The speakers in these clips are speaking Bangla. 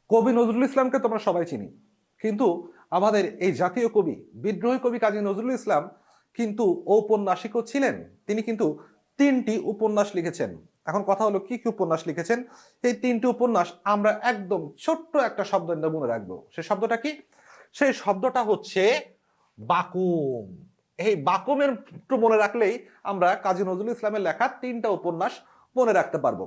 কবি নজরুল ইসলামকে তোমরা সবাই চিনি, কিন্তু আমাদের এই জাতীয় কবি, বিদ্রোহী কবি কাজী নজরুল ইসলাম কিন্তু ঔপন্যাসিকও ছিলেন। তিনি কিন্তু তিনটি উপন্যাস লিখেছেন। এখন কথা হলো কি কি উপন্যাস লিখেছেন। এই তিনটি উপন্যাস আমরা একদম ছোট্ট একটা শব্দ মনে রাখবো। সেই শব্দটা কি? সেই শব্দটা হচ্ছে বাকুম। এই বাকুমের একটু মনে রাখলেই আমরা কাজী নজরুল ইসলামের লেখা তিনটা উপন্যাস মনে রাখতে পারবো।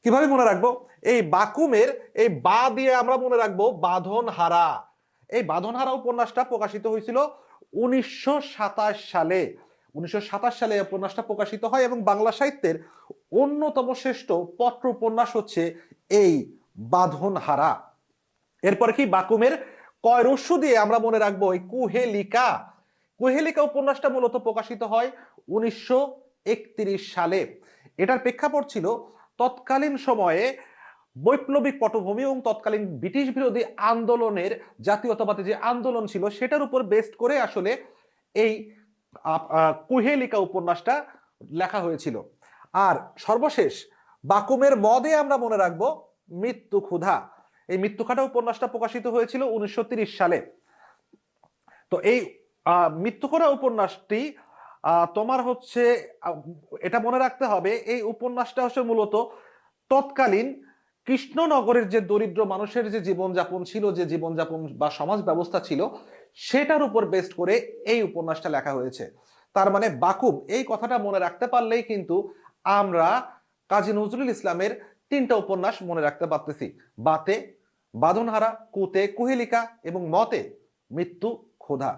কিভাবে মনে রাখবো? এই বাকুমের এই বা দিয়ে আমরা মনে রাখবো বাঁধন হারা। এই বাঁধন হারা উপন্যাসটা প্রকাশিত হয়েছিল 1927 সালে। 1927 সালে এই উপন্যাসটা প্রকাশিত হয় এবং বাংলা সাহিত্যের অন্যতম শ্রেষ্ঠ পত্র উপন্যাস হচ্ছে এই বাঁধন হারা। এরপরে কি বাকুমের কয় রস্যু দিয়ে আমরা মনে রাখবো এই কুহেলিকা। কুহেলিকা উপন্যাসটা মূলত প্রকাশিত হয় 1931 সালে। এটার প্রেক্ষাপট ছিল তৎকালীন সময়ে বৈপ্লবিক পটভূমি এবং তৎকালীন ব্রিটিশ বিরোধী আন্দোলনের জাতীয়তাবাদী যে আন্দোলন ছিল সেটার উপর বেস্ট করে আসলে এই কুহেলিকা উপন্যাসটা লেখা হয়েছিল। আর সর্বশেষ বাকুমের মদে আমরা মনে রাখবো মৃত্যু ক্ষুধা। এই মৃত্যু ক্ষুধা উপন্যাসটা প্রকাশিত হয়েছিল 1930 সালে। তো এই মৃত্যু ক্ষুধা উপন্যাসটি তোমার হচ্ছে এটা মনে রাখতে হবে, এই উপন্যাসটা হচ্ছে মূলত তৎকালীন কৃষ্ণনগরের যে দরিদ্র মানুষের যে জীবনযাপন ছিল, যে জীবনযাপন বা সমাজ ব্যবস্থা ছিল, সেটার উপর বেস্ট করে এই উপন্যাসটা লেখা হয়েছে। তার মানে বাকুম এই কথাটা মনে রাখতে পারলেই কিন্তু আমরা কাজী নজরুল ইসলামের তিনটা উপন্যাস মনে রাখতে পারতেছি। বাতে বাঁধনহারা, কুতে কুহেলিকা এবং মতে মৃত্যু ক্ষুধা।